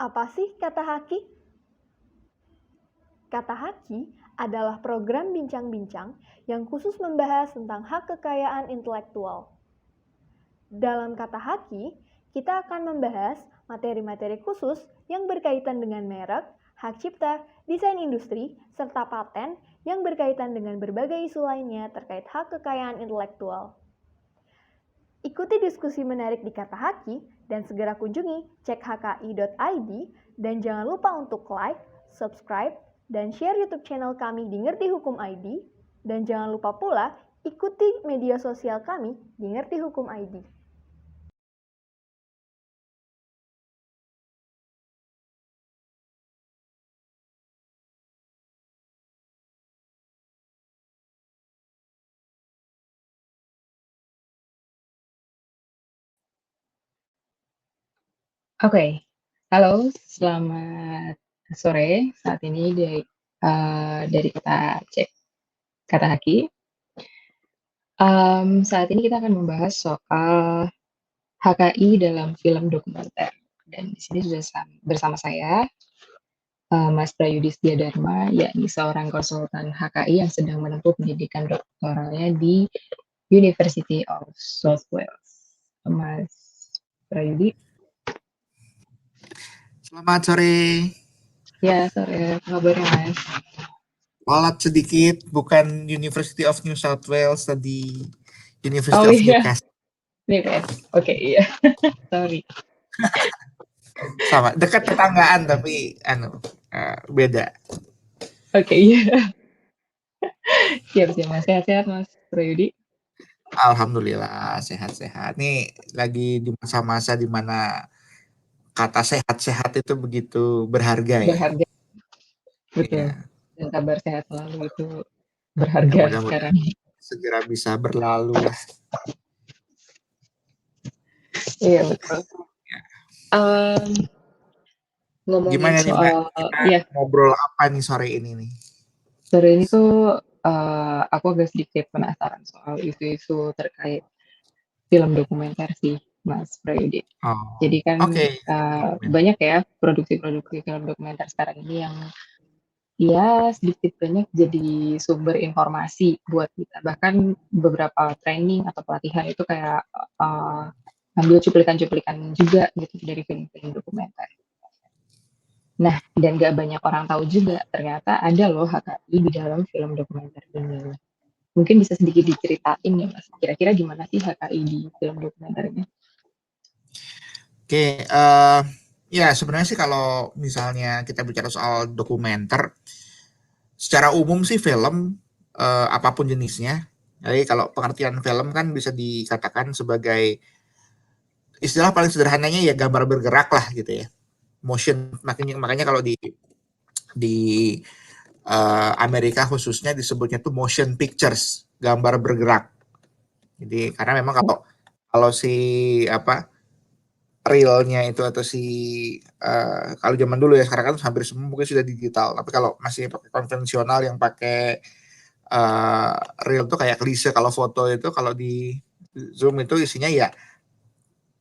Apa sih kata haki? Kata haki adalah program bincang-bincang yang khusus membahas tentang hak kekayaan intelektual. Dalam kata haki, kita akan membahas materi-materi khusus yang berkaitan dengan merek, hak cipta, desain industri, serta paten yang berkaitan dengan berbagai isu lainnya terkait hak kekayaan intelektual. Ikuti diskusi menarik di Kata Haki dan segera kunjungi cek hki.id dan jangan lupa untuk like, subscribe, dan share YouTube channel kami di Ngerti Hukum ID dan jangan lupa pula ikuti media sosial kami di Ngerti Hukum ID. Oke, halo, selamat sore. Saat ini dari kita cek kata haki. Saat ini kita akan membahas soal HKI dalam film dokumenter. Dan di sini sudah bersama saya, Mas Prayudis Dharma, yakni seorang konsultan HKI yang sedang menempuh pendidikan doktoralnya di University of South Wales. Mas Prayudi. Selamat sore. Ya, sore. Apa kabarnya, Mas? Walat sedikit, bukan University of New South Wales, tadi University of iya. Newcastle. Oke, iya. Sorry. Sama, dekat tetanggaan tapi beda. Oke, iya. Siap, Mas. Sehat-sehat, Mas Prayudi? Alhamdulillah, sehat-sehat. Nih lagi di masa-masa di mana kata sehat-sehat itu begitu berharga ya. Berharga. Betul. Iya. Dan kabar sehat selalu itu berharga Ya, sekarang. segera bisa berlalu lah. Iya, betul. Ngomongin Gimana nih, Mbak? soal Kita ngobrol apa nih sore ini nih? sore ini tuh aku agak sedikit penasaran soal isu-isu terkait film dokumenter sih, Mas Prayudi. Oh, Jadi kan oke. banyak ya produksi-produksi film dokumenter sekarang ini yang ya sedikit banyak jadi sumber informasi buat kita. Bahkan beberapa training atau pelatihan itu kayak ambil cuplikan-cuplikan juga gitu dari film-film dokumenter. Nah, dan gak banyak orang tahu juga ternyata ada loh HKI di dalam film dokumenter ini. Mungkin bisa sedikit diceritain ya, Mas. Kira-kira gimana sih HKI di film dokumenternya? Oke, ya sebenarnya sih kalau misalnya kita bicara soal dokumenter, secara umum sih film apapun jenisnya. Jadi kalau pengertian film kan bisa dikatakan sebagai istilah paling sederhananya ya gambar bergerak lah gitu ya. Motion, makanya kalau di Amerika khususnya disebutnya tuh motion pictures, gambar bergerak. Jadi karena memang kalau si realnya itu atau kalau zaman dulu ya, sekarang kan hampir semua mungkin sudah digital, tapi kalau masih pakai konvensional yang pakai reel tuh kayak klise, kalau foto itu kalau di zoom itu isinya ya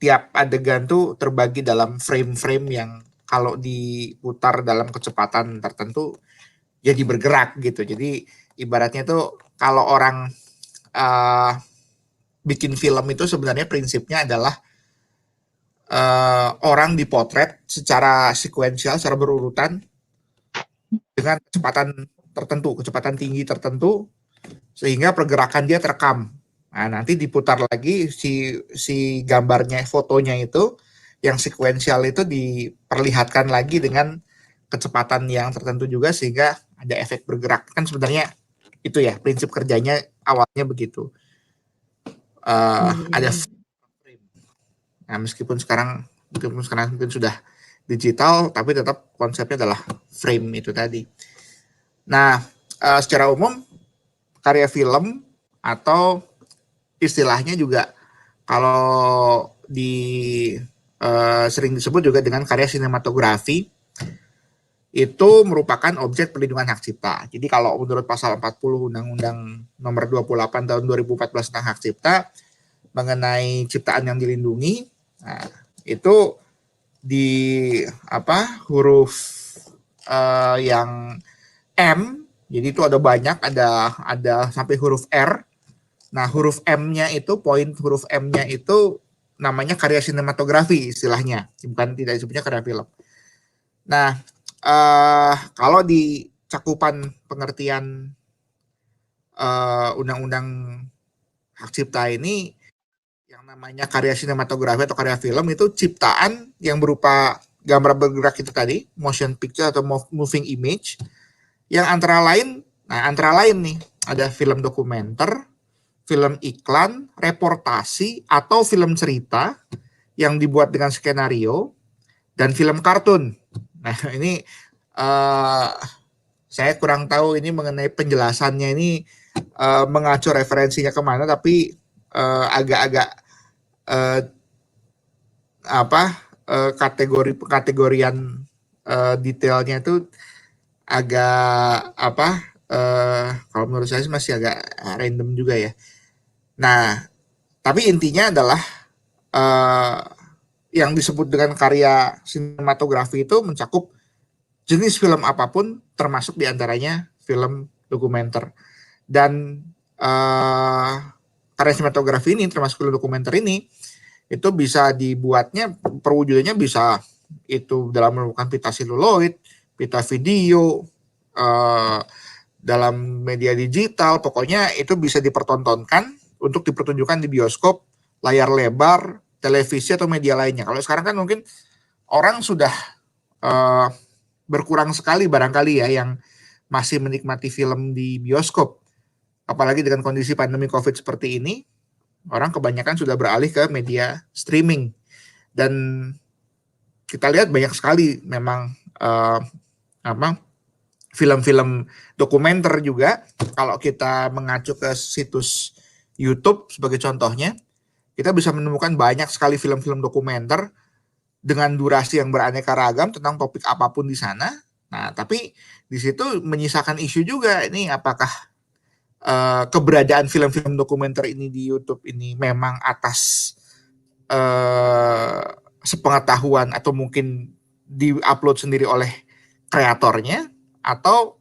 tiap adegan tuh terbagi dalam frame-frame yang kalau diputar dalam kecepatan tertentu jadi bergerak gitu. Jadi ibaratnya tuh kalau orang bikin film itu sebenarnya prinsipnya adalah orang dipotret secara sekuensial, secara berurutan dengan kecepatan tertentu, kecepatan tinggi tertentu, sehingga pergerakan dia terekam. Nah, nanti diputar lagi si gambarnya, fotonya itu yang sekuensial itu diperlihatkan lagi dengan kecepatan yang tertentu juga sehingga ada efek bergerak. Kan sebenarnya itu ya prinsip kerjanya awalnya begitu. Ada frame. Nah, meskipun sekarang mungkin sudah digital, tapi tetap konsepnya adalah frame itu tadi. Nah, secara umum karya film atau istilahnya juga kalau sering disebut juga dengan karya sinematografi, itu merupakan objek perlindungan hak cipta. Jadi kalau menurut pasal 40 Undang-Undang nomor 28 tahun 2014 tentang hak cipta mengenai ciptaan yang dilindungi, nah, itu di huruf yang M, jadi itu ada banyak, ada sampai huruf R. Nah, huruf M-nya itu, poin huruf M-nya itu namanya karya sinematografi istilahnya, bukan, tidak disebutnya karya film. Nah, kalau di cakupan pengertian undang-undang hak cipta ini, yang namanya karya sinematografi atau karya film itu ciptaan yang berupa gambar bergerak itu tadi, motion picture atau moving image, yang antara lain nih, ada film dokumenter, film iklan, reportasi, atau film cerita yang dibuat dengan skenario, dan film kartun. Nah, ini saya kurang tahu ini mengenai penjelasannya ini mengacu referensinya kemana, tapi agak-agak kategorian detailnya itu agak kalau menurut saya masih agak random juga ya. Nah, tapi intinya adalah yang disebut dengan karya sinematografi itu mencakup jenis film apapun, termasuk diantaranya film dokumenter. Dan karya sinematografi ini, termasuk film dokumenter ini, itu bisa dibuatnya, perwujudannya bisa itu dalam menggunakan pita seluloid, pita video, dalam media digital, pokoknya itu bisa dipertontonkan untuk dipertunjukkan di bioskop, layar lebar, televisi, atau media lainnya. Kalau sekarang kan mungkin orang sudah berkurang sekali barangkali ya yang masih menikmati film di bioskop. Apalagi dengan kondisi pandemi COVID seperti ini, orang kebanyakan sudah beralih ke media streaming. Dan kita lihat banyak sekali memang film-film dokumenter juga. Kalau kita mengacu ke situs YouTube sebagai contohnya, kita bisa menemukan banyak sekali film-film dokumenter dengan durasi yang beraneka ragam tentang topik apapun di sana. Nah, tapi di situ menyisakan isu juga, ini apakah keberadaan film-film dokumenter ini di YouTube ini memang atas sepengetahuan atau mungkin di-upload sendiri oleh kreatornya, atau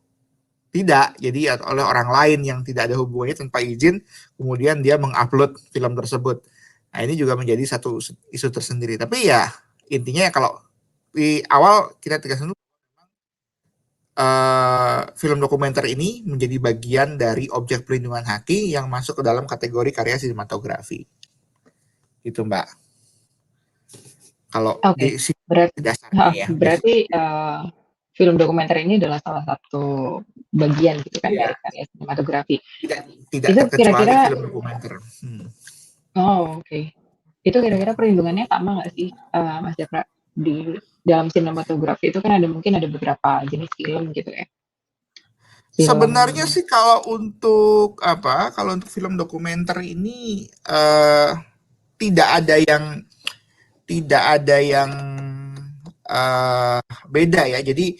tidak, jadi oleh orang lain yang tidak ada hubungannya tanpa izin, kemudian dia mengupload film tersebut. Nah, ini juga menjadi satu isu tersendiri. Tapi ya intinya kalau di awal kita tegaskan dulu, film dokumenter ini menjadi bagian dari objek perlindungan hak yang masuk ke dalam kategori karya sinematografi. Itu Mbak. Kalau di dasarnya ya. Berarti film dokumenter ini adalah salah satu bagian gitu kan dari karya sinematografi. Tidak terkecuali film dokumenter. Oke. Itu kira-kira perlindungannya sama nggak sih, Mas Japra? Di dalam sinematografi itu kan mungkin ada beberapa jenis film gitu ya. Sebenarnya sih kalau untuk film dokumenter ini tidak ada yang beda ya. Jadi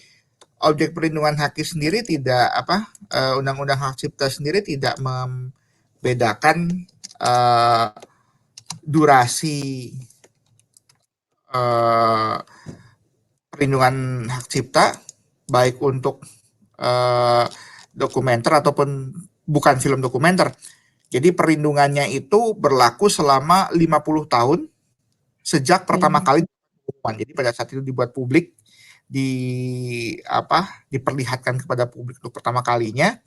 objek perlindungan hak sendiri tidak undang-undang hak cipta sendiri tidak membedakan durasi perlindungan hak cipta baik untuk dokumenter ataupun bukan film dokumenter. Jadi perlindungannya itu berlaku selama 50 tahun sejak pertama kali diumumkan. Jadi pada saat itu dibuat publik, diperlihatkan kepada publik untuk pertama kalinya,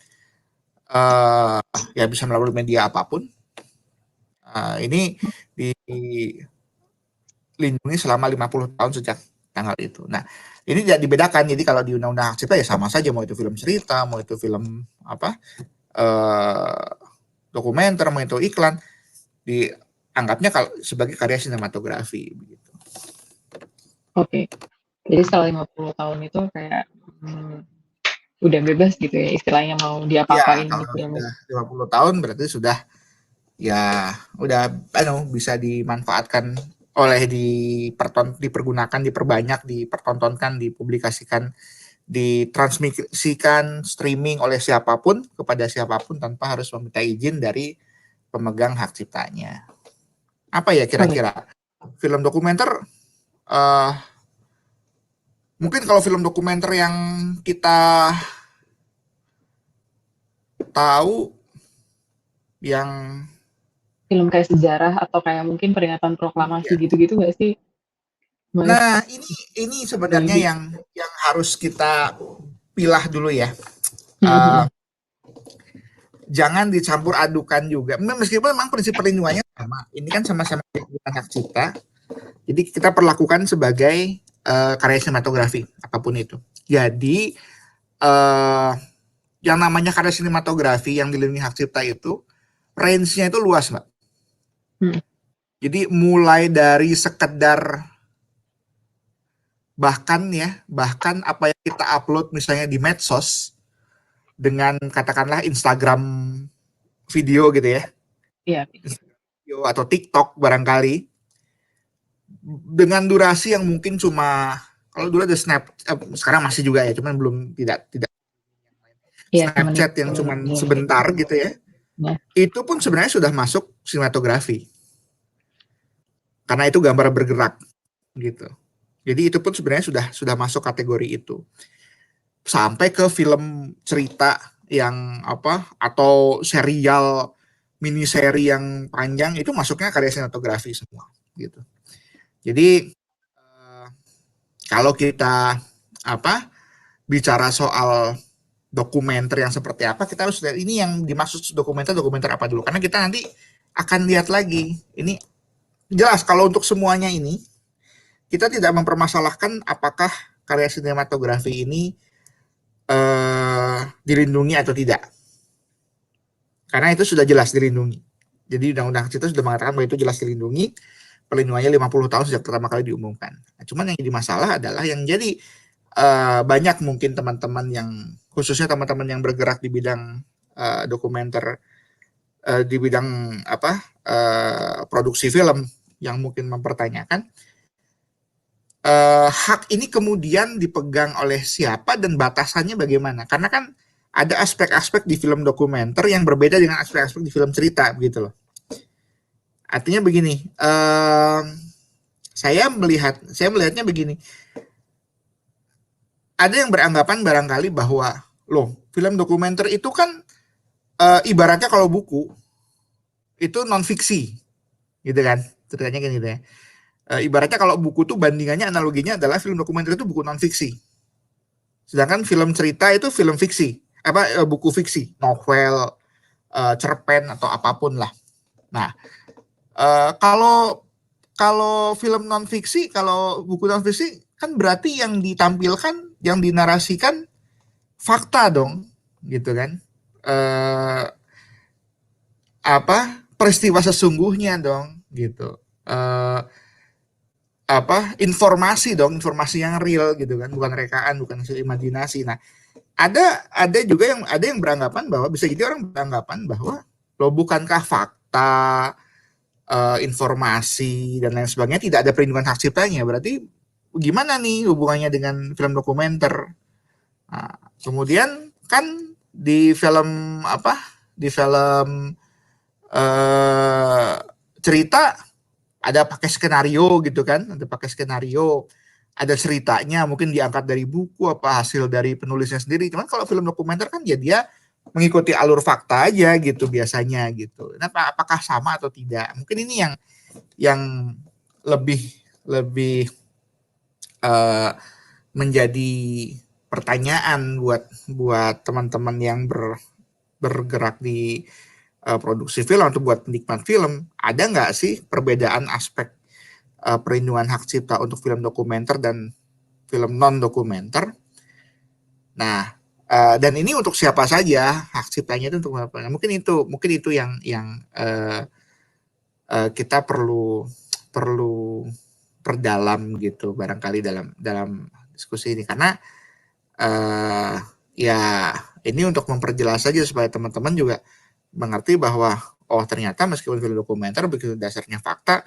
ya bisa melalui media apapun. Ini dilindungi selama 50 tahun sejak tanggal itu. Nah, ini tidak dibedakan. Jadi kalau di undang-undang hak cipta ya sama saja, mau itu film cerita, mau itu film dokumenter, mau itu iklan, dianggapnya sebagai karya sinematografi begitu. Oke. Jadi setelah 50 tahun itu kayak udah bebas gitu ya istilahnya, mau diapa-apain ya, gitu. 50 tahun berarti sudah bisa dimanfaatkan oleh dipergunakan, diperbanyak, dipertontonkan, dipublikasikan, ditransmisikan, streaming oleh siapapun kepada siapapun tanpa harus meminta izin dari pemegang hak ciptanya. Apa ya kira-kira film dokumenter Mungkin kalau film dokumenter yang kita tahu yang Film kayak sejarah atau kayak mungkin peringatan proklamasi ya. gitu-gitu nggak sih, Mas? Nah, ini sebenarnya Maybe. yang harus kita pilah dulu ya. Mhm. Jangan dicampur adukan juga. Meskipun memang prinsip perlindungannya sama. Ini kan sama-sama hak cipta. Jadi kita perlakukan sebagai karya sinematografi apapun itu. Jadi yang namanya karya sinematografi yang dilindungi hak cipta itu range-nya itu luas, Mbak. Jadi mulai dari sekedar bahkan apa yang kita upload misalnya di medsos dengan katakanlah Instagram video gitu ya. Iya. Video atau TikTok barangkali dengan durasi yang mungkin cuma kalau dulu ada sekarang masih juga ya, cuman belum tidak Iya, Snapchat yang cuma sebentar gitu ya. Ya. Itu pun sebenarnya sudah masuk sinematografi. Karena itu gambar bergerak gitu. Jadi itu pun sebenarnya sudah masuk kategori itu. Sampai ke film cerita yang atau serial mini seri yang panjang itu masuknya karya sinematografi semua gitu. Jadi kalau kita bicara soal dokumenter yang seperti apa, kita harus lihat ini yang dimaksud dokumenter apa dulu, karena kita nanti akan lihat lagi. Ini jelas kalau untuk semuanya ini kita tidak mempermasalahkan apakah karya sinematografi ini dilindungi atau tidak, karena itu sudah jelas dilindungi. Jadi undang-undang cipta sudah mengatakan bahwa itu jelas dilindungi, perlindungannya 50 tahun sejak pertama kali diumumkan. Nah, cuman yang jadi masalah adalah yang jadi banyak mungkin teman-teman yang khususnya teman-teman yang bergerak di bidang dokumenter, di bidang produksi film yang mungkin mempertanyakan hak ini kemudian dipegang oleh siapa dan batasannya bagaimana, karena kan ada aspek-aspek di film dokumenter yang berbeda dengan aspek-aspek di film cerita begitu loh. Artinya begini, saya melihatnya begini. Ada yang beranggapan barangkali bahwa film dokumenter itu kan ibaratnya kalau buku itu non fiksi, gitu kan? Ceritanya kan gitu ya. Ibaratnya kalau buku tuh bandingannya, analoginya adalah film dokumenter itu buku non fiksi. Sedangkan film cerita itu film fiksi, buku fiksi, novel, cerpen atau apapun lah. Nah, kalau film non fiksi, kalau buku non fiksi kan berarti yang ditampilkan, yang dinarasikan fakta dong, gitu kan? Peristiwa sesungguhnya dong, gitu. Informasi dong, informasi yang real gitu kan, bukan rekaan, bukan hasil imajinasi. Nah, ada juga yang beranggapan bahwa bisa jadi orang beranggapan bahwa bukankah fakta, informasi dan lain sebagainya tidak ada perlindungan hak ciptanya, berarti gimana nih hubungannya dengan film dokumenter? Nah, kemudian kan di film cerita ada pakai skenario gitu kan, ada ceritanya mungkin diangkat dari buku hasil dari penulisnya sendiri. Cuman kalau film dokumenter kan ya dia mengikuti alur fakta aja gitu biasanya gitu. Nah, apakah sama atau tidak? Mungkin ini yang lebih menjadi pertanyaan buat teman-teman yang bergerak di produksi film atau buat penikmat film. Ada nggak sih perbedaan aspek perlindungan hak cipta untuk film dokumenter dan film non dokumenter? Nah, dan ini untuk siapa saja hak ciptanya itu untuk apa? Mungkin itu yang kita perlu perdalam gitu barangkali dalam diskusi ini, karena ya ini untuk memperjelas saja supaya teman-teman juga mengerti bahwa ternyata meskipun film dokumenter begitu dasarnya fakta,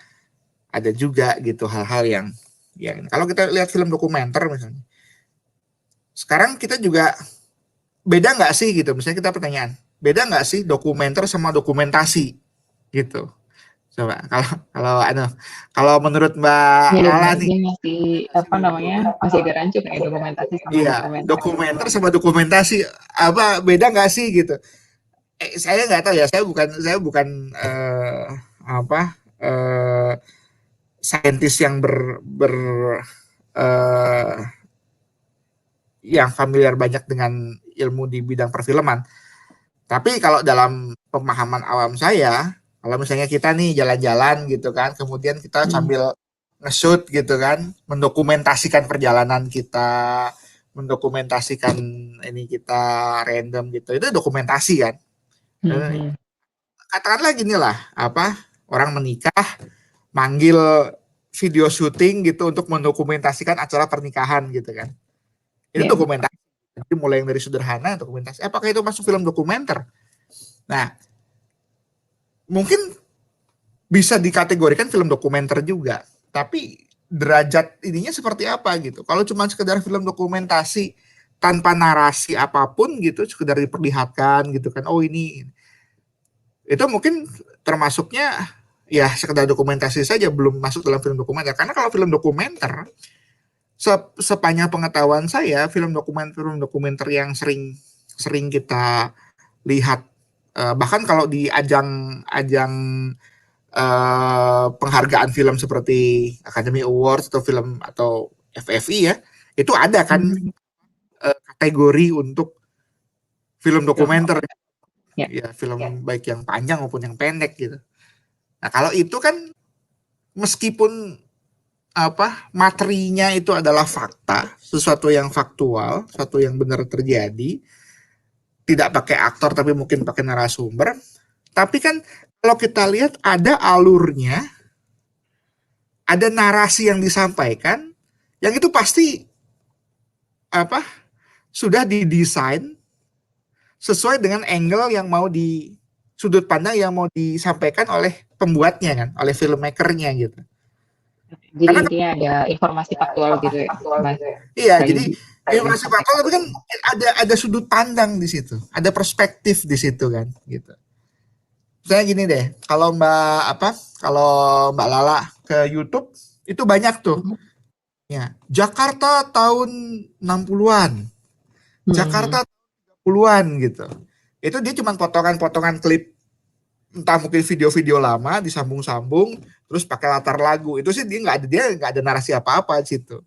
ada juga gitu hal-hal yang kalau kita lihat film dokumenter misalnya, sekarang kita juga beda nggak sih gitu, misalnya kita pertanyaan, beda nggak sih dokumenter sama dokumentasi gitu. Coba kalau menurut Mbak Iya, Lala nih, dia masih apa namanya, masih agak rancu kayak dokumentasi sama iya dokumenter. dokumenter sama dokumentasi apa beda nggak sih gitu? Saya nggak tahu ya, saya bukan apa saintis yang eh, yang familiar banyak dengan ilmu di bidang perfilman. Tapi kalau dalam pemahaman awam saya, kalau misalnya kita nih jalan-jalan gitu kan, kemudian kita Hmm. sambil nge-shoot gitu kan, mendokumentasikan perjalanan kita, mendokumentasikan ini kita random gitu, itu dokumentasi kan. Mhm. Katakanlah gini lah, apa orang menikah, manggil video syuting gitu untuk mendokumentasikan acara pernikahan gitu kan. Itu Iya. dokumentasi. Jadi mulai yang dari sederhana dokumentasi. Apakah itu masuk film dokumenter? Nah, mungkin bisa dikategorikan film dokumenter juga, tapi derajat ininya seperti apa gitu. Kalau cuma sekedar film dokumentasi tanpa narasi apapun gitu, sekedar diperlihatkan gitu kan, oh ini itu mungkin termasuknya ya sekedar dokumentasi saja, belum masuk dalam film dokumenter. Karena kalau film dokumenter, sepanjang pengetahuan saya, film dokumenter yang sering sering kita lihat, bahkan kalau di ajang penghargaan film seperti Academy Awards atau film atau FFI ya, itu ada kan Mhm. kategori untuk film dokumenter Ya. ya, film baik yang panjang maupun yang pendek gitu. Nah kalau itu kan meskipun apa materinya itu adalah fakta, sesuatu yang faktual, sesuatu yang benar terjadi, tidak pakai aktor tapi mungkin pakai narasumber, tapi kan kalau kita lihat ada alurnya, ada narasi yang disampaikan, yang itu pasti apa sudah didesain sesuai dengan angle yang mau di sudut pandang yang mau disampaikan oleh pembuatnya kan, oleh filmmakernya gitu. Jadi Karena intinya ada informasi faktual gitu ya, Mas iya, jadi Rayudi yang informasi faktual disampaikan. tapi kan ada sudut pandang di situ, ada perspektif di situ kan gitu. Saya gini deh, kalau Mbak Lala ke YouTube itu banyak tuh Mhm. ya. Jakarta tahun 60-an, Mhm. Jakarta 30-an gitu. Itu dia cuma potongan-potongan klip, entah mungkin video-video lama disambung-sambung terus pakai latar lagu. Itu sih dia nggak ada narasi apa-apa di situ.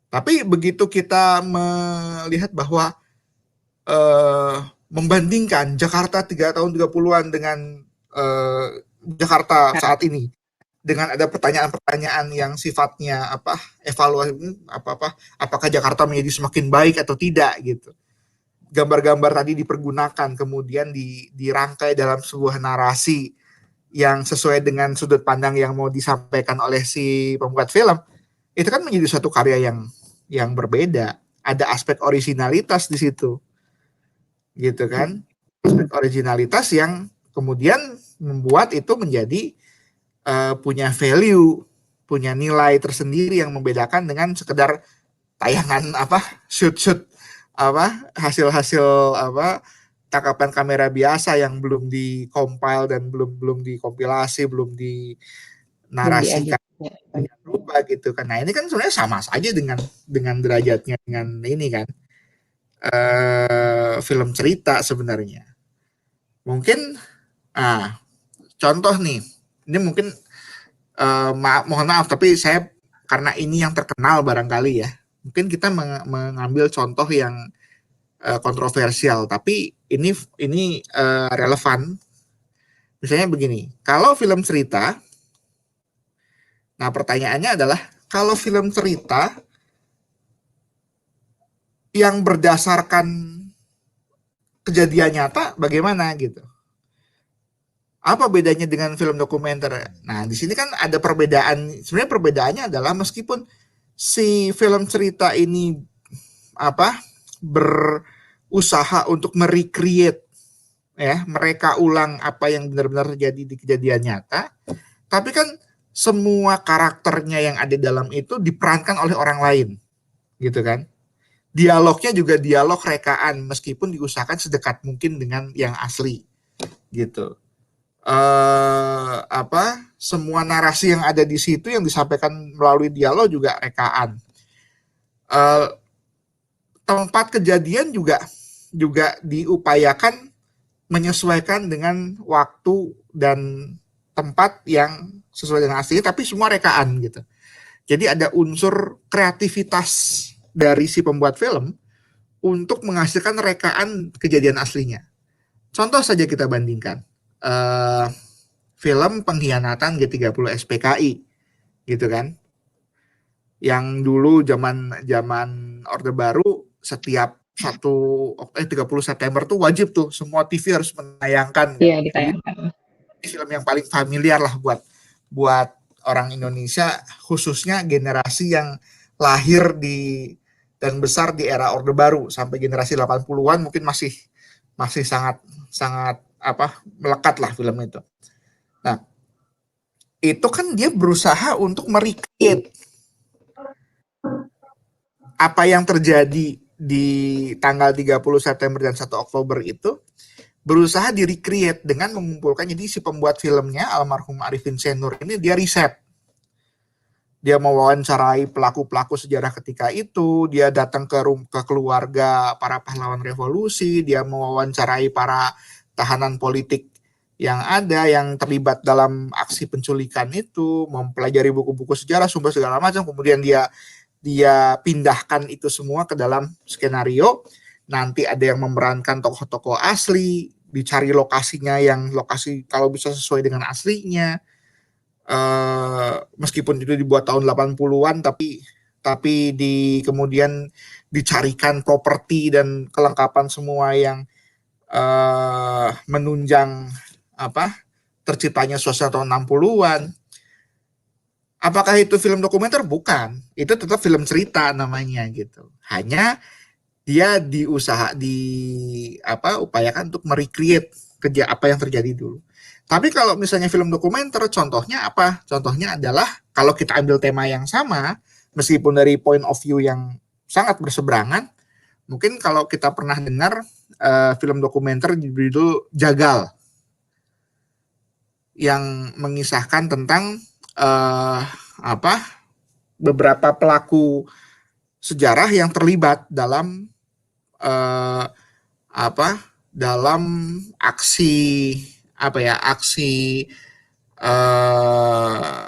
Tapi begitu kita melihat bahwa eh, membandingkan Jakarta 3 tahun 30-an dengan eh, Jakarta Sekarang. saat ini, dengan ada pertanyaan-pertanyaan yang sifatnya apa evaluasi apa apakah Jakarta menjadi semakin baik atau tidak gitu, gambar-gambar tadi dipergunakan kemudian dirangkai dalam sebuah narasi yang sesuai dengan sudut pandang yang mau disampaikan oleh si pembuat film, itu kan menjadi suatu karya yang berbeda, ada aspek originalitas di situ gitu kan, aspek originalitas yang kemudian membuat itu menjadi punya value, punya nilai tersendiri yang membedakan dengan sekedar tayangan apa shoot apa hasil-hasil apa tangkapan kamera biasa yang belum dikompil dan belum belum dikompilasi, belum Belum diedit. dinarasikan Ya. lupa gitu kan. Nah ini kan sebenarnya sama saja dengan derajatnya dengan ini kan film cerita sebenarnya. Mungkin contoh nih, ini mungkin mohon maaf tapi saya karena ini yang terkenal barangkali ya, mungkin kita mengambil contoh yang kontroversial tapi ini relevan. Misalnya begini, kalau film cerita, nah pertanyaannya adalah kalau film cerita yang berdasarkan kejadian nyata bagaimana gitu, apa bedanya dengan film dokumenter? Nah di sini kan ada perbedaan, sebenarnya perbedaannya adalah meskipun si film cerita ini apa berusaha untuk merecreate ya, mereka ulang apa yang benar-benar terjadi di kejadian nyata, tapi kan semua karakternya yang ada dalam itu diperankan oleh orang lain gitu kan, dialognya juga dialog rekaan meskipun diusahakan sedekat mungkin dengan yang asli gitu. Apa semua narasi yang ada di situ yang disampaikan melalui dialog juga rekaan. Tempat kejadian juga diupayakan menyesuaikan dengan waktu dan tempat yang sesuai dengan aslinya, tapi semua rekaan gitu. Jadi ada unsur kreativitas dari si pembuat film untuk menghasilkan rekaan kejadian aslinya. Contoh saja kita bandingkan film Pengkhianatan G30 SPKI, gitu kan? Yang dulu zaman Orde Baru setiap 30 September tuh wajib tuh semua TV harus menayangkan. Iya, Jadi ditayangkan. ini film yang paling familiar lah buat orang Indonesia, khususnya generasi yang lahir dan besar di era Orde Baru sampai generasi 80-an mungkin masih sangat melekat lah film itu. Nah, itu kan dia berusaha untuk merecreate apa yang terjadi di tanggal 30 September dan 1 Oktober itu, berusaha di-recreate dengan mengumpulkan. Jadi si pembuat filmnya, almarhum Arifin Senur ini, dia riset. Dia mewawancarai pelaku-pelaku sejarah ketika itu, dia datang ke keluarga para pahlawan revolusi, dia mewawancarai para tahanan politik yang ada, yang terlibat dalam aksi penculikan itu, mempelajari buku-buku sejarah, sumber segala macam, kemudian dia pindahkan itu semua ke dalam skenario. Nanti ada yang memerankan tokoh-tokoh asli, dicari lokasinya yang lokasi kalau bisa sesuai dengan aslinya. Meskipun itu dibuat tahun 80-an, tapi kemudian dicarikan properti dan kelengkapan semua yang menunjang terciptanya suasana tahun 60-an. Apakah itu film dokumenter? Bukan. Itu tetap film cerita namanya gitu. Hanya dia upayakan untuk merecreate apa yang terjadi dulu. Tapi kalau misalnya film dokumenter, contohnya apa? Contohnya adalah kalau kita ambil tema yang sama, meskipun dari point of view yang sangat berseberangan, mungkin kalau kita pernah dengar film dokumenter berjudul Jagal, yang mengisahkan tentang beberapa pelaku sejarah yang terlibat dalam dalam aksi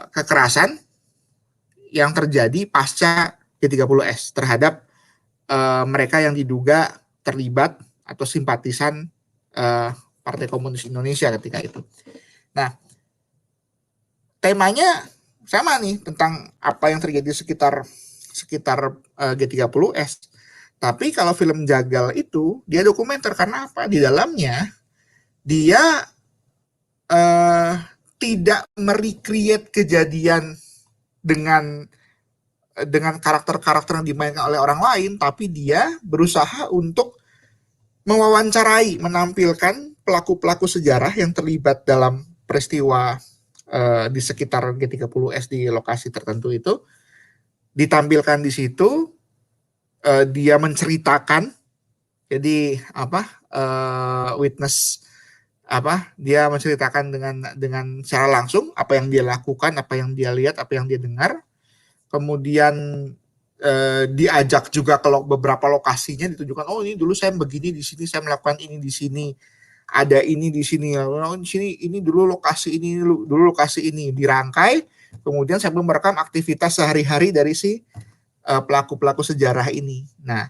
kekerasan yang terjadi pasca G30S terhadap mereka yang diduga terlibat atau simpatisan Partai Komunis Indonesia ketika itu. Nah, temanya sama nih tentang apa yang terjadi sekitar G30S. Tapi kalau film Jagal itu dia dokumenter, karena apa? Di dalamnya dia tidak merecreate kejadian dengan karakter-karakter yang dimainkan oleh orang lain, tapi dia berusaha untuk mewawancarai, menampilkan pelaku-pelaku sejarah yang terlibat dalam peristiwa di sekitar G30S di lokasi tertentu itu, ditampilkan di situ. Dia menceritakan, jadi witness, dia menceritakan dengan secara langsung apa yang dia lakukan, apa yang dia lihat, apa yang dia dengar. Kemudian diajak juga ke beberapa lokasinya, ditunjukkan, oh ini dulu saya begini di sini, saya melakukan ini di sini, ada ini di sini, di sini ini dulu lokasi ini, dulu lokasi ini, dirangkai. Kemudian saya merekam aktivitas sehari-hari dari si pelaku-pelaku sejarah ini. Nah,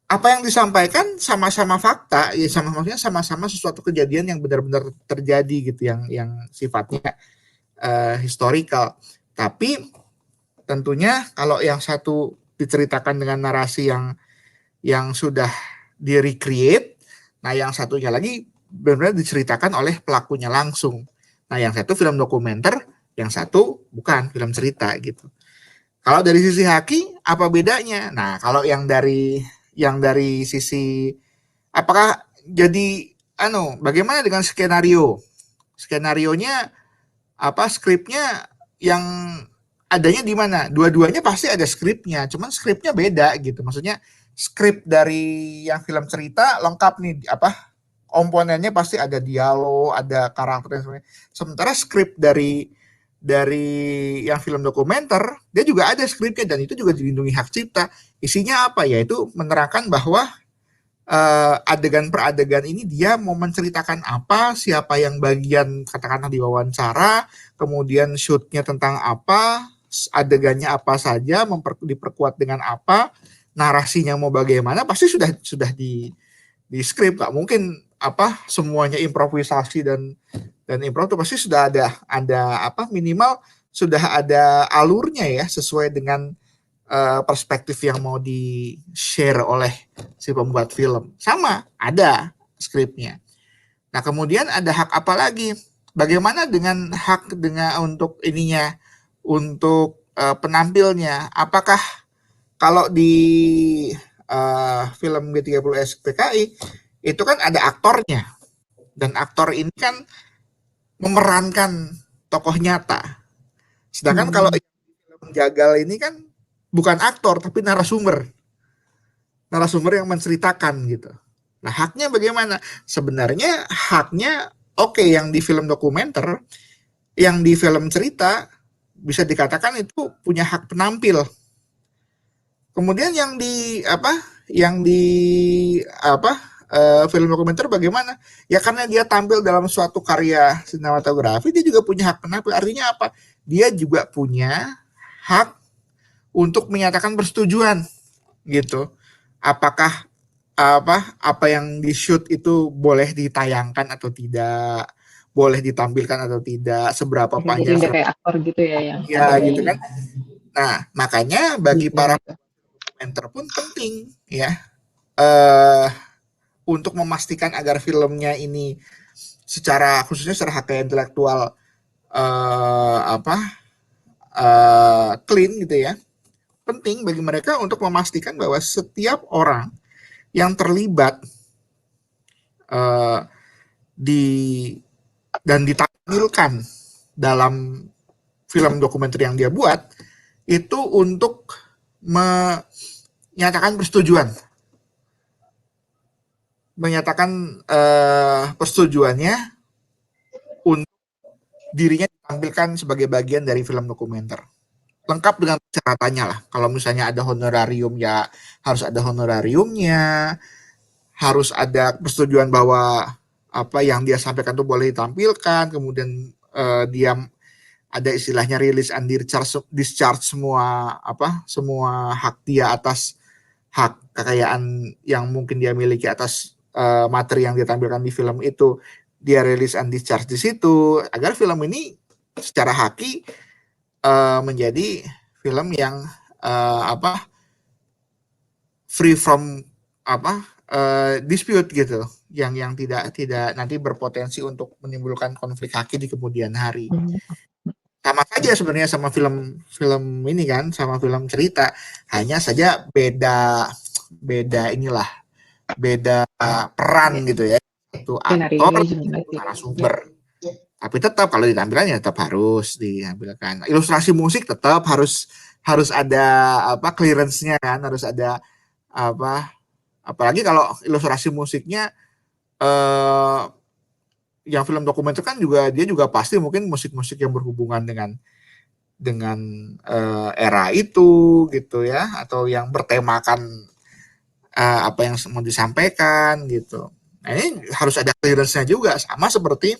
apa yang disampaikan sama-sama fakta, ya sama-sama sesuatu kejadian yang benar-benar terjadi gitu, yang sifatnya historical. Tapi tentunya kalau yang satu diceritakan dengan narasi yang sudah di-recreate, nah yang satunya lagi benar-benar diceritakan oleh pelakunya langsung. Nah, yang satu film dokumenter, yang satu bukan film cerita gitu. Kalau dari sisi Haki, apa bedanya? Nah, kalau yang dari sisi apakah jadi bagaimana dengan skenario? Skenarionya skripnya yang adanya di mana? Dua-duanya pasti ada skripnya, cuman skripnya beda gitu. Maksudnya skrip dari yang film cerita lengkap nih, komponennya pasti ada dialog, ada karakter. Sementara skrip dari dari yang film dokumenter, dia juga ada skripnya dan itu juga dilindungi hak cipta. Isinya apa? Yaitu menerangkan bahwa adegan per adegan ini dia mau menceritakan apa, siapa yang bagian katakanlah diwawancara, kemudian shootnya tentang apa, adegannya apa saja, diperkuat dengan apa, narasinya mau bagaimana, pasti sudah di skrip. Nggak mungkin apa semuanya improvisasi dan improv itu pasti sudah ada apa minimal sudah ada alurnya ya sesuai dengan perspektif yang mau di share oleh si pembuat film. Sama ada skripnya. Nah kemudian ada hak apa lagi? Bagaimana dengan hak dengan untuk ininya untuk penampilnya? Apakah kalau di film G30S PKI itu kan ada aktornya dan aktor ini kan memerankan tokoh nyata. Sedangkan kalau film Jagal ini kan bukan aktor tapi narasumber yang menceritakan gitu. Nah haknya bagaimana? Sebenarnya haknya oke, yang di film dokumenter, yang di film cerita bisa dikatakan itu punya hak penampil. Kemudian yang di film dokumenter bagaimana? Ya karena dia tampil dalam suatu karya sinematografi, dia juga punya hak penampil. Artinya apa? Dia juga punya hak untuk menyatakan persetujuan gitu. Apakah apa yang di shoot itu boleh ditayangkan atau tidak, boleh ditampilkan atau tidak, seberapa Jadi panjang. udah kayak aktor gitu ya yang Ya ada gitu kan. Nah makanya bagi para gitu. dokumenter pun penting ya untuk memastikan agar filmnya ini khususnya secara hak intelektual clean gitu ya. Penting bagi mereka untuk memastikan bahwa setiap orang yang terlibat dan ditampilkan dalam film dokumenter yang dia buat itu untuk menyatakan persetujuannya untuk dirinya ditampilkan sebagai bagian dari film dokumenter. Lengkap dengan persyaratannya lah. Kalau misalnya ada honorarium ya harus ada honorariumnya, harus ada persetujuan bahwa apa yang dia sampaikan itu boleh ditampilkan, kemudian dia ada istilahnya release and discharge semua hak dia atas hak kekayaan yang mungkin dia miliki atas materi yang dia tampilkan di film itu, dia release and discharge di situ agar film ini secara haki menjadi film yang free from dispute gitu, yang tidak nanti berpotensi untuk menimbulkan konflik haki di kemudian hari. Sama saja sebenarnya sama film ini kan, sama film cerita, hanya saja beda peran gitu ya, itu aktor, narasumber. Tapi tetap kalau ditampilkan ya tetap harus ditampilkan. Ilustrasi musik tetap harus ada clearance-nya kan, harus ada apalagi kalau ilustrasi musiknya yang film dokumenter kan dia juga pasti mungkin musik-musik yang berhubungan dengan era itu gitu ya, atau yang bertemakan apa yang mau disampaikan gitu. Nah, ini harus ada clearance-nya juga, sama seperti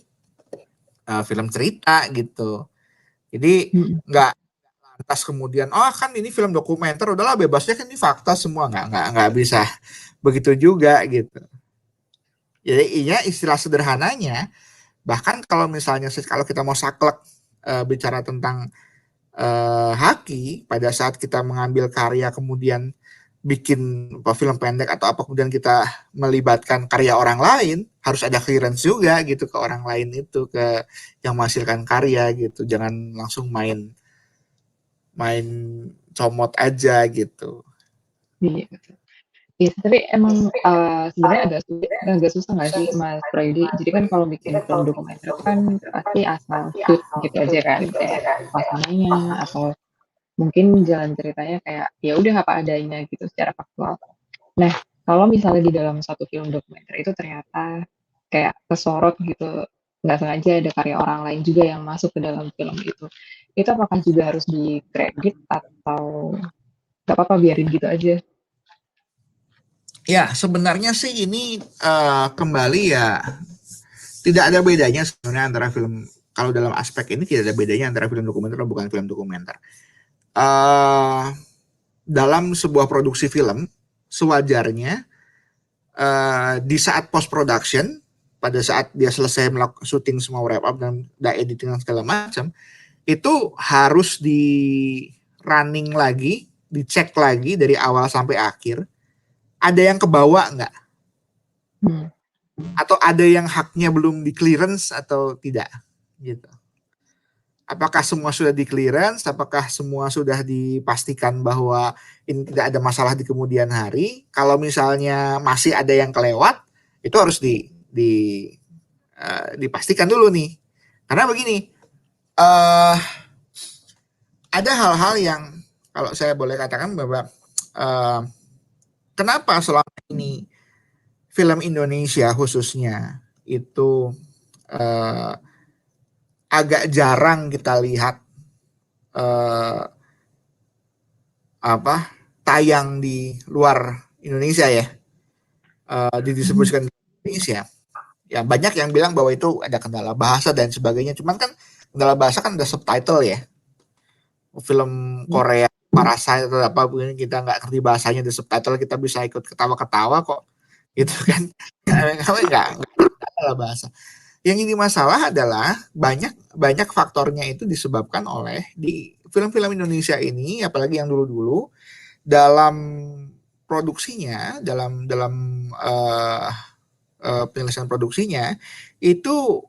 film cerita gitu. Jadi nggak lantas kemudian kan ini film dokumenter udahlah bebasnya kan ini fakta semua, nggak bisa begitu juga gitu. Jadi istilah sederhananya, bahkan kalau misalnya kalau kita mau saklek bicara tentang haki, pada saat kita mengambil karya kemudian bikin film pendek atau apa kemudian kita melibatkan karya orang lain, harus ada clearance juga gitu ke orang lain itu, ke yang menghasilkan karya gitu. Jangan langsung main comot aja gitu. Iya, iya, tapi emang sebenarnya agak susah nggak sih Mas Prayudi? Jadi kan kalau bikin film dokumenter kan pasti asal shoot gitu aja kan, kayak suasananya atau mungkin jalan ceritanya kayak ya udah apa adanya gitu secara faktual. Nah, kalau misalnya di dalam satu film dokumenter itu ternyata kayak kesorot gitu nggak sengaja ada karya orang lain juga yang masuk ke dalam film itu. Itu apakah juga harus di-credit atau nggak apa-apa biarin gitu aja? Ya, sebenarnya sih ini kembali ya tidak ada bedanya sebenarnya antara film, kalau dalam aspek ini tidak ada bedanya antara film dokumenter dan bukan film dokumenter. Dalam sebuah produksi film sewajarnya di saat post production, pada saat dia selesai melakukan syuting semua, wrap up dan editing dan segala macam, itu harus di running lagi, dicek lagi dari awal sampai akhir. Ada yang kebawa nggak? Atau ada yang haknya belum di clearance atau tidak? Gitu. Apakah semua sudah di clearance? Apakah semua sudah dipastikan bahwa ini tidak ada masalah di kemudian hari? Kalau misalnya masih ada yang kelewat, itu harus dipastikan dulu nih. Karena begini, ada hal-hal yang kalau saya boleh katakan bahwa kenapa selama ini film Indonesia khususnya itu agak jarang kita lihat tayang di luar Indonesia ya, didistribusikan di Indonesia. Ya banyak yang bilang bahwa itu ada kendala bahasa dan sebagainya. Cuman kan kendala bahasa kan ada subtitle ya. Film Korea Parasite atau apa pun kita nggak ngerti bahasanya, di subtitle kita bisa ikut ketawa-ketawa kok, gitu kan. nggak ada bahasa. Yang ini masalah adalah banyak faktornya itu disebabkan oleh di film-film Indonesia ini, apalagi yang dulu-dulu, dalam produksinya, dalam penyelesaian produksinya itu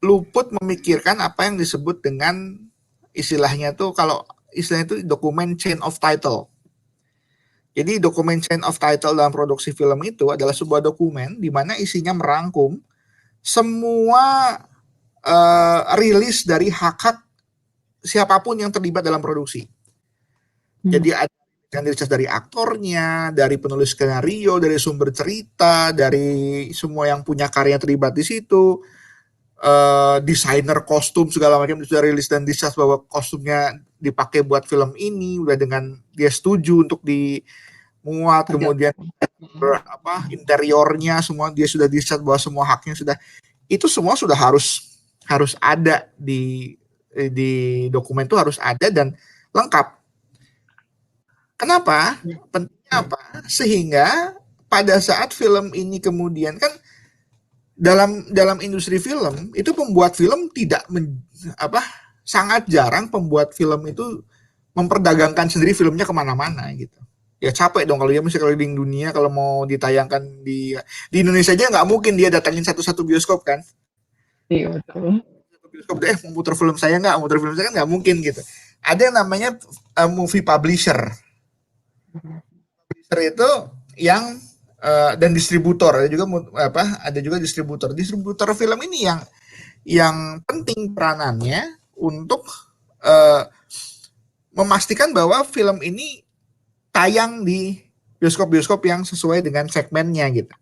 luput memikirkan apa yang disebut dengan istilahnya tuh, kalau istilahnya itu dokumen chain of title. Jadi dokumen chain of title dalam produksi film itu adalah sebuah dokumen di mana isinya merangkum semua rilis dari hak-hak siapapun yang terlibat dalam produksi. Jadi ada yang dirilis dari aktornya, dari penulis skenario, dari sumber cerita, dari semua yang punya karya terlibat di situ, desainer kostum segala macam sudah rilis dan disas bahwa kostumnya dipakai buat film ini, udah dengan dia setuju untuk dimuat, kemudian interiornya semua dia sudah disas bahwa semua haknya sudah, itu semua sudah harus ada di dokumen itu, harus ada dan lengkap. Kenapa? Pentingnya apa? Sehingga pada saat film ini kemudian kan dalam industri film itu pembuat film sangat jarang pembuat film itu memperdagangkan sendiri filmnya kemana-mana gitu. Ya capek dong kalau dia mesti keliling dunia kalau mau ditayangkan di Indonesia aja nggak mungkin dia datangin satu-satu bioskop kan. Iya betul. Bioskop deh mau muter film saya kan nggak mungkin gitu. Ada yang namanya movie publisher. Publisher itu yang dan distributor, ada juga distributor film ini yang penting peranannya untuk memastikan bahwa film ini tayang di bioskop-bioskop yang sesuai dengan segmennya gitu.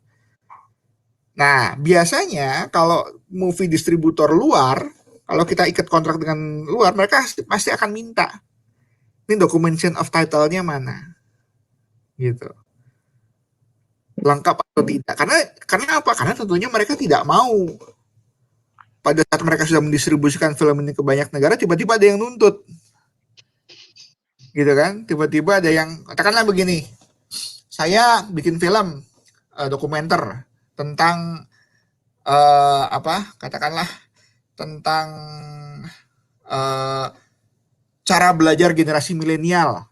Nah, biasanya kalau movie distributor luar, kalau kita ikat kontrak dengan luar, mereka pasti akan minta ini dokumen chain of title-nya mana, gitu, lengkap atau tidak. Karena apa? Karena tentunya mereka tidak mau pada saat mereka sudah mendistribusikan film ini ke banyak negara, tiba-tiba ada yang nuntut, gitu kan? Tiba-tiba ada yang katakanlah begini, saya bikin film dokumenter tentang katakanlah tentang cara belajar generasi milenial,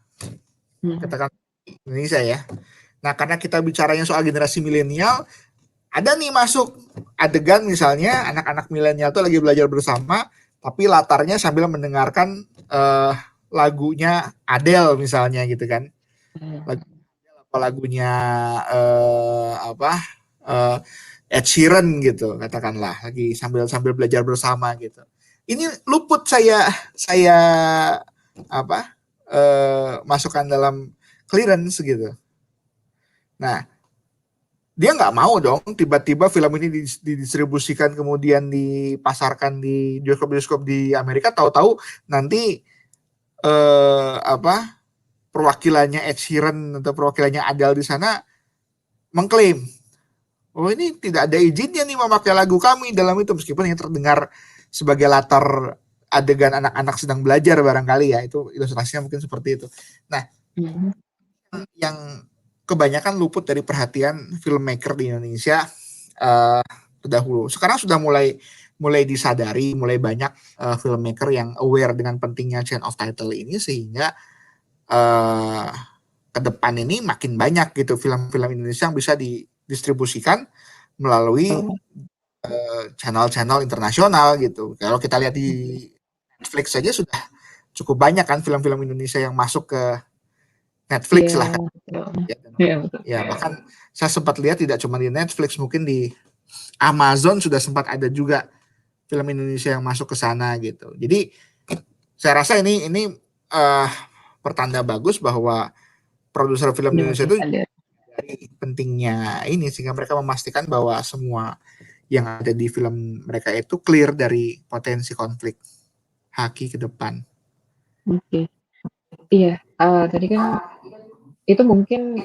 katakan Indonesia ya. Nah, karena kita bicaranya soal generasi milenial, ada nih masuk adegan misalnya anak-anak milenial tuh lagi belajar bersama, tapi latarnya sambil mendengarkan lagunya Adele misalnya gitu kan. Lagunya Ed Sheeran gitu katakanlah, lagi sambil belajar bersama gitu. Ini luput saya masukkan dalam clearance gitu. Nah, dia nggak mau dong tiba-tiba film ini didistribusikan kemudian dipasarkan di bioskop-bioskop di Amerika, tahu-tahu nanti perwakilannya Ed Sheeran atau perwakilannya Adele di sana mengklaim, oh ini tidak ada izinnya nih memakai lagu kami dalam itu, meskipun yang terdengar sebagai latar adegan anak-anak sedang belajar barangkali ya, itu ilustrasinya mungkin seperti itu. Nah, yang kebanyakan luput dari perhatian filmmaker di Indonesia terdahulu. Sekarang sudah mulai disadari, mulai banyak filmmaker yang aware dengan pentingnya chain of title ini, sehingga ke depan ini makin banyak gitu film-film Indonesia yang bisa didistribusikan melalui channel-channel internasional gitu. Kalau kita lihat di Netflix saja sudah cukup banyak kan film-film Indonesia yang masuk ke Netflix lah kan. Ya, bahkan saya sempat lihat tidak cuma di Netflix, mungkin di Amazon sudah sempat ada juga film Indonesia yang masuk ke sana gitu. Jadi saya rasa ini pertanda bagus bahwa produser film Indonesia itu dari pentingnya ini, sehingga mereka memastikan bahwa semua yang ada di film mereka itu clear dari potensi konflik haki ke depan. Oke. Iya, tadi kan itu mungkin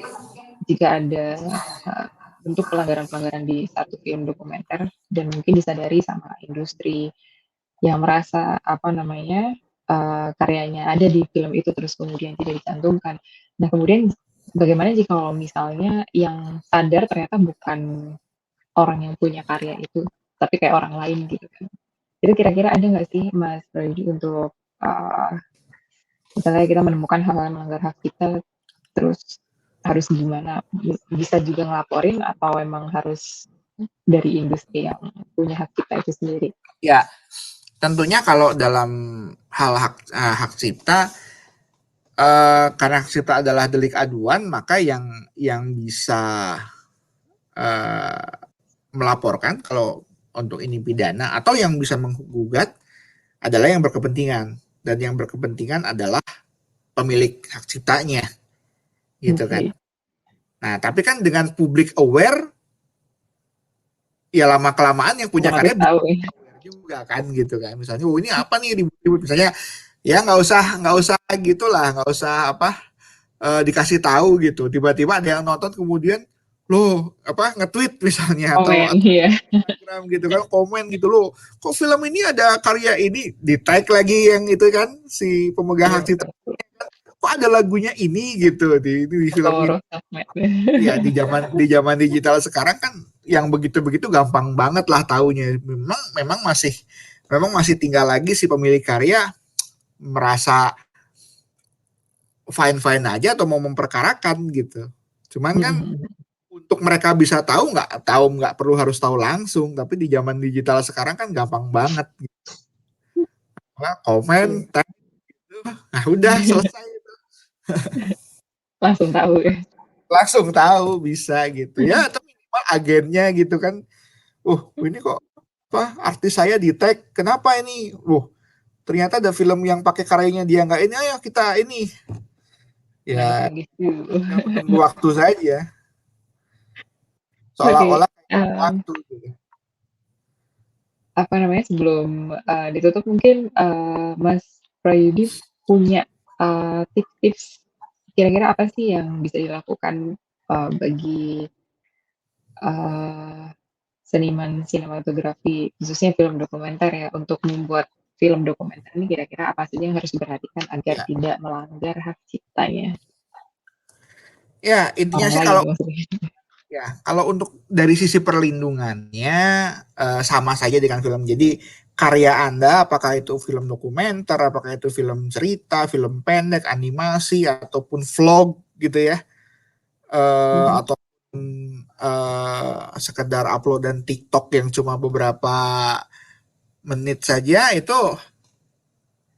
jika ada bentuk pelanggaran-pelanggaran di satu film dokumenter dan mungkin disadari sama industri yang merasa karyanya ada di film itu terus kemudian tidak dicantumkan. Nah, kemudian bagaimana jika kalau misalnya yang sadar ternyata bukan orang yang punya karya itu, tapi kayak orang lain gitu kan. Itu kira-kira ada nggak sih Mas Brady untuk misalnya kita menemukan hal yang melanggar hak kita, terus harus gimana? Bisa juga ngelaporin atau emang harus dari industri yang punya hak kita itu sendiri? Ya, tentunya kalau dalam hal hak cipta, karena hak cipta adalah delik aduan, maka yang bisa melaporkan kalau untuk ini pidana atau yang bisa menggugat adalah yang berkepentingan, dan yang berkepentingan adalah pemilik hak ciptanya, gitu kan. Nah, bisa kan dengan publik aware, ya lama kelamaan yang punya karya tahu juga kan, gitu kan. Misalnya, oh ini apa nih ribut-ribut, misalnya, ya nggak usah gitulah, nggak usah dikasih tahu gitu. Tiba-tiba ada yang nonton kemudian loh nge-tweet misalnya atau Instagram gitu kan, komen gitu loh, kok film ini ada karya ini, di tag lagi yang itu kan si pemegang hak cipta, kok ada lagunya ini gitu di film ini. Ya di zaman digital sekarang kan yang begitu-begitu gampang banget lah taunya. Memang masih tinggal lagi si pemilik karya merasa fine aja atau mau memperkarakan gitu. Cuman kan untuk mereka bisa tahu nggak perlu harus tahu langsung, tapi di zaman digital sekarang kan gampang banget gitu. Komen tag gitu, nah udah selesai itu. langsung tahu bisa gitu ya, tapi minimal agennya gitu kan, ini kok artis saya di tag, kenapa ini, ternyata ada film yang pakai karyanya dia nggak ini, ayo kita ini ya, menunggu waktu saja. Seolah-olah waktu gitu. Sebelum ditutup mungkin Mas Prayudi punya tips-tips kira-kira apa sih yang bisa dilakukan bagi seniman sinematografi khususnya film dokumenter ya, untuk membuat film dokumenter ini kira-kira apa saja yang harus diperhatikan agar tidak melanggar hak ciptanya? Ya, intinya sih kalau untuk dari sisi perlindungannya sama saja dengan film. Jadi karya Anda, apakah itu film dokumenter, apakah itu film cerita, film pendek, animasi, ataupun vlog gitu ya, atau sekedar upload dan TikTok yang cuma beberapa menit saja, itu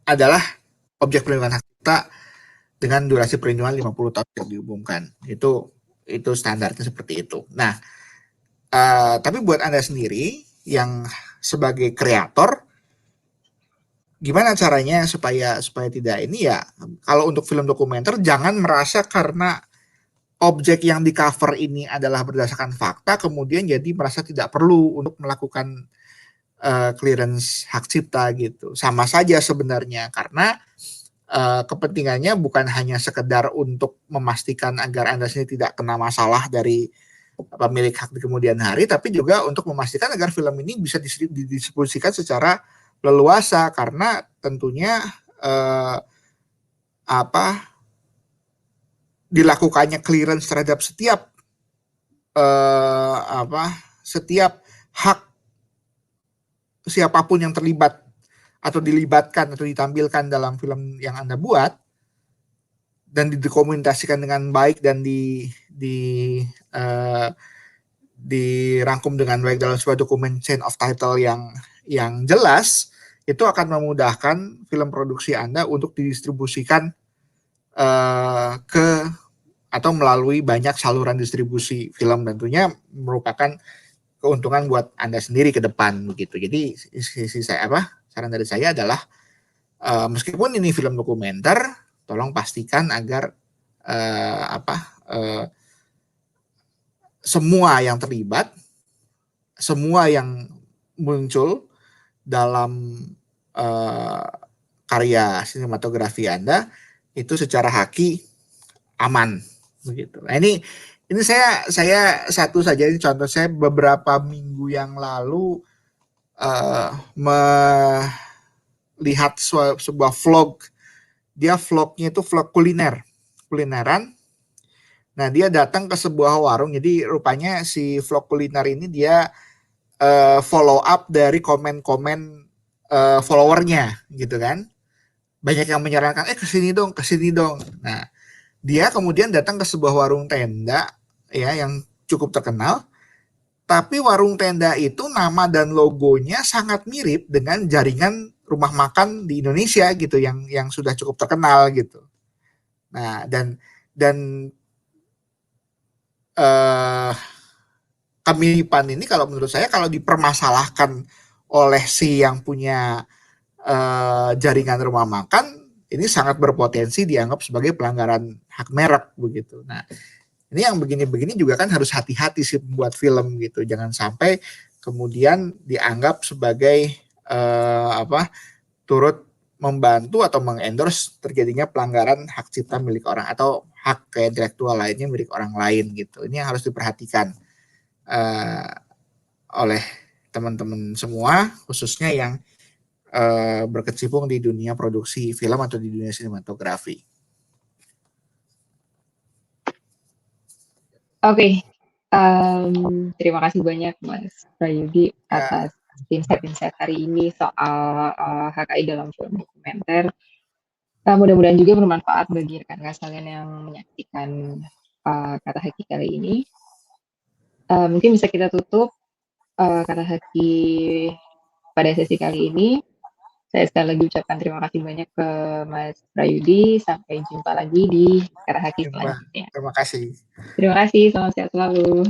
adalah objek perlindungan hak cipta dengan durasi perlindungan 50 tahun yang diumumkan. Itu standarnya seperti itu. Nah, tapi buat Anda sendiri yang sebagai kreator, gimana caranya supaya tidak ini ya, kalau untuk film dokumenter jangan merasa karena objek yang di cover ini adalah berdasarkan fakta, kemudian jadi merasa tidak perlu untuk melakukan clearance hak cipta gitu. Sama saja sebenarnya, karena kepentingannya bukan hanya sekedar untuk memastikan agar Anda sendiri tidak kena masalah dari pemilik hak di kemudian hari, tapi juga untuk memastikan agar film ini bisa didistribusikan secara leluasa, karena tentunya dilakukannya clearance terhadap setiap hak siapapun yang terlibat atau dilibatkan atau ditampilkan dalam film yang Anda buat dan dikomunikasikan dengan baik dan dirangkum dengan baik dalam sebuah dokumen chain of title yang jelas, itu akan memudahkan film produksi Anda untuk didistribusikan ke atau melalui banyak saluran distribusi film, tentunya merupakan keuntungan buat Anda sendiri ke depan begitu. Jadi saran dari saya adalah meskipun ini film dokumenter, tolong pastikan agar semua yang terlibat, semua yang muncul dalam karya sinematografi Anda itu secara haki aman begitu. Nah, ini saya satu saja, ini contoh. Saya beberapa minggu yang lalu melihat sebuah vlog. Dia vlognya itu vlog kulineran. Nah, dia datang ke sebuah warung. Jadi rupanya si vlog kuliner ini dia follow up dari komen-komen followernya gitu kan. Banyak yang menyarankan kesini dong. Nah, dia kemudian datang ke sebuah warung tenda ya yang cukup terkenal, tapi warung tenda itu nama dan logonya sangat mirip dengan jaringan rumah makan di Indonesia gitu yang sudah cukup terkenal gitu. Nah, dan kemiripan ini kalau menurut saya kalau dipermasalahkan oleh si yang punya jaringan rumah makan, ini sangat berpotensi dianggap sebagai pelanggaran hak merek begitu. Nah, ini yang begini-begini juga kan harus hati-hati sih membuat film gitu. Jangan sampai kemudian dianggap sebagai turut membantu atau mengendorse terjadinya pelanggaran hak cipta milik orang atau hak intelektual lainnya milik orang lain gitu. Ini yang harus diperhatikan oleh teman-teman semua, khususnya yang berkecimpung di dunia produksi film atau di dunia sinematografi. Oke. Terima kasih banyak Mas Prayudi atas insight-insight hari ini soal HKI dalam film dokumenter. Mudah-mudahan juga bermanfaat bagi rekan-rekan sekalian yang menyaksikan kata haki kali ini. Mungkin bisa kita tutup kata haki pada sesi kali ini. Saya sekali lagi ucapkan terima kasih banyak ke Mas Prayudi. Sampai jumpa lagi di kata haki selanjutnya. Terima kasih. Terima kasih, selamat siang selalu.